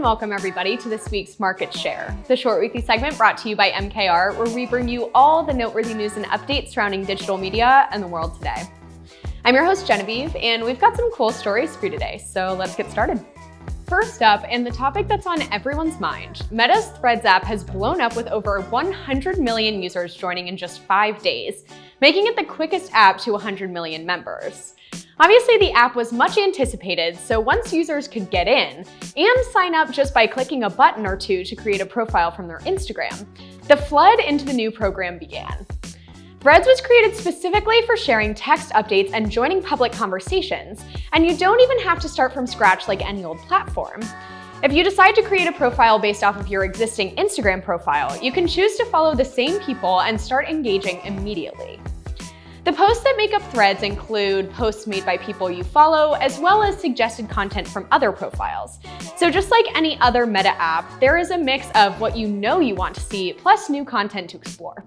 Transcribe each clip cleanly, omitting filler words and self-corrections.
welcome everybody to this week's Market Share, the short weekly segment brought to you by MKR, where we bring you all the noteworthy news and updates surrounding digital media and the world today. I'm your host Genevieve, and we've got some cool stories for you today, so let's get started. First up, and the topic that's on everyone's mind, Meta's Threads app has blown up with over 100 million users joining in just 5 days, making it the quickest app to 100 million members. Obviously, the app was much anticipated, so once users could get in and sign up just by clicking a button or two to create a profile from their Instagram, the flood into the new program began. Threads was created specifically for sharing text updates and joining public conversations, and you don't even have to start from scratch like any old platform. If you decide to create a profile based off of your existing Instagram profile, you can choose to follow the same people and start engaging immediately. The posts that make up Threads include posts made by people you follow, as well as suggested content from other profiles. So just like any other Meta app, there is a mix of what you know you want to see, plus new content to explore.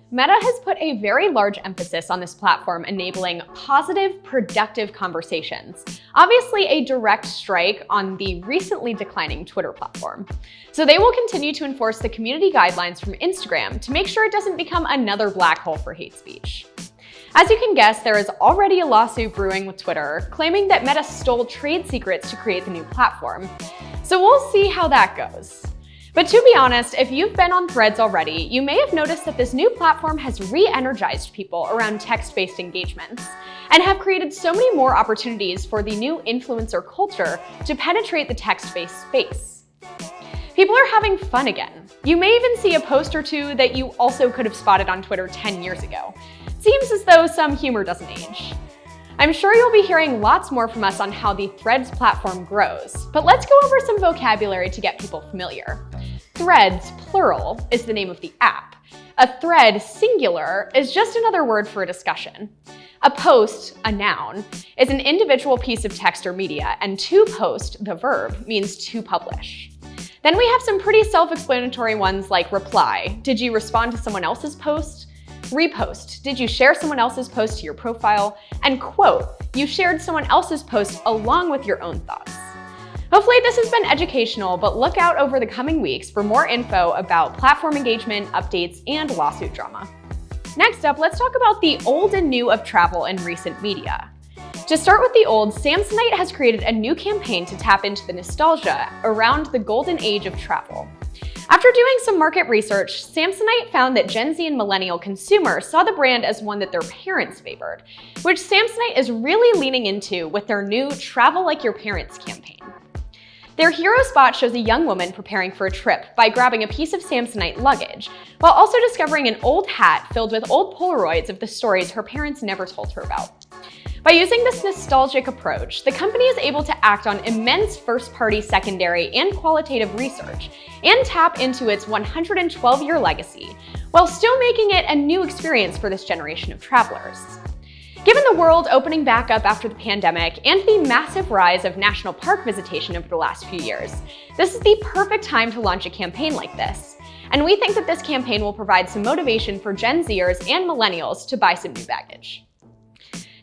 Meta has put a very large emphasis on this platform enabling positive, productive conversations, obviously a direct strike on the recently declining Twitter platform. So they will continue to enforce the community guidelines from Instagram to make sure it doesn't become another black hole for hate speech. As you can guess, there is already a lawsuit brewing with Twitter, claiming that Meta stole trade secrets to create the new platform. So we'll see how that goes. But to be honest, if you've been on Threads already, you may have noticed that this new platform has re-energized people around text-based engagements and have created so many more opportunities for the new influencer culture to penetrate the text-based space. People are having fun again. You may even see a post or two that you also could have spotted on Twitter 10 years ago. Seems as though some humor doesn't age. I'm sure you'll be hearing lots more from us on how the Threads platform grows, but let's go over some vocabulary to get people familiar. Threads, plural, is the name of the app. A thread, singular, is just another word for a discussion. A post, a noun, is an individual piece of text or media, and to post, the verb, means to publish. Then we have some pretty self-explanatory ones like reply. Did you respond to someone else's post? Repost. Did you share someone else's post to your profile? And quote. You shared someone else's post along with your own thoughts. Hopefully this has been educational, but look out over the coming weeks for more info about platform engagement, updates, and lawsuit drama. Next up, let's talk about the old and new of travel in recent media. To start with the old, Samsonite has created a new campaign to tap into the nostalgia around the golden age of travel. After doing some market research, Samsonite found that Gen Z and millennial consumers saw the brand as one that their parents favored, which Samsonite is really leaning into with their new Travel Like Your Parents campaign. Their hero spot shows a young woman preparing for a trip by grabbing a piece of Samsonite luggage, while also discovering an old hat filled with old Polaroids of the stories her parents never told her about. By using this nostalgic approach, the company is able to act on immense first-party, secondary, and qualitative research and tap into its 112-year legacy, while still making it a new experience for this generation of travelers. Given the world opening back up after the pandemic and the massive rise of national park visitation over the last few years, this is the perfect time to launch a campaign like this. And we think that this campaign will provide some motivation for Gen Zers and millennials to buy some new baggage.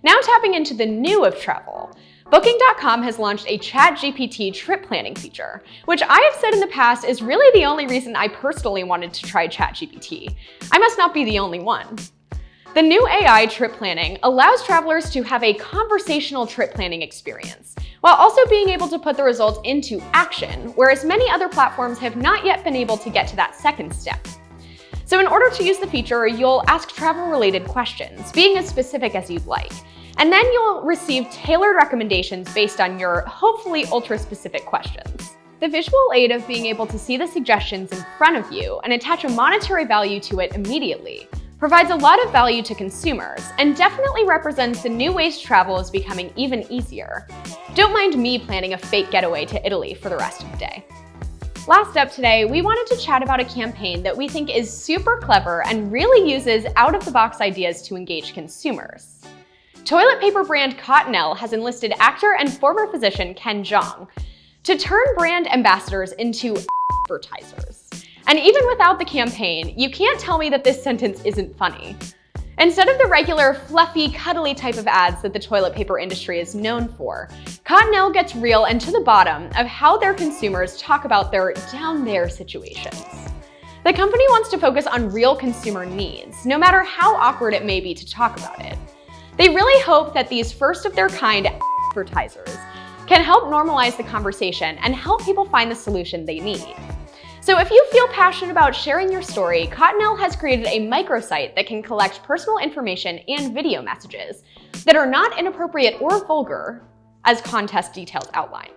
Now tapping into the new of travel, Booking.com has launched a ChatGPT trip planning feature, which I have said in the past is really the only reason I personally wanted to try ChatGPT. I must not be the only one. The new AI trip planning allows travelers to have a conversational trip planning experience, while also being able to put the results into action, whereas many other platforms have not yet been able to get to that second step. So in order to use the feature, you'll ask travel-related questions, being as specific as you'd like. And then you'll receive tailored recommendations based on your hopefully ultra-specific questions. The visual aid of being able to see the suggestions in front of you and attach a monetary value to it immediately provides a lot of value to consumers and definitely represents the new ways travel is becoming even easier. Don't mind me planning a fake getaway to Italy for the rest of the day. Last up today, we wanted to chat about a campaign that we think is super clever and really uses out-of-the-box ideas to engage consumers. Toilet paper brand Cottonelle has enlisted actor and former physician Ken Jeong to turn brand ambassadors into advertisers. And even without the campaign, you can't tell me that this sentence isn't funny. Instead of the regular fluffy, cuddly type of ads that the toilet paper industry is known for, Cottonelle gets real and to the bottom of how their consumers talk about their down there situations. The company wants to focus on real consumer needs, no matter how awkward it may be to talk about it. They really hope that these first-of-their-kind advertisers can help normalize the conversation and help people find the solution they need. So if you feel passionate about sharing your story, Cottonelle has created a microsite that can collect personal information and video messages that are not inappropriate or vulgar, as contest details outline.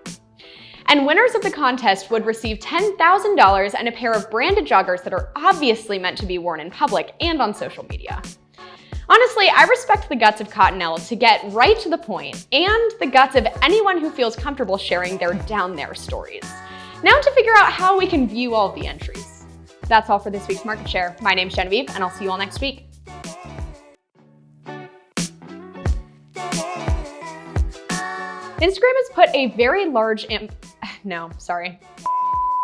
And winners of the contest would receive $10,000 and a pair of branded joggers that are obviously meant to be worn in public and on social media. Honestly, I respect the guts of Cottonelle to get right to the point, and the guts of anyone who feels comfortable sharing their down there stories. Now to figure out how we can view all of the entries. That's all for this week's Market Share. My name's Genevieve, and I'll see you all next week. Instagram has put a very large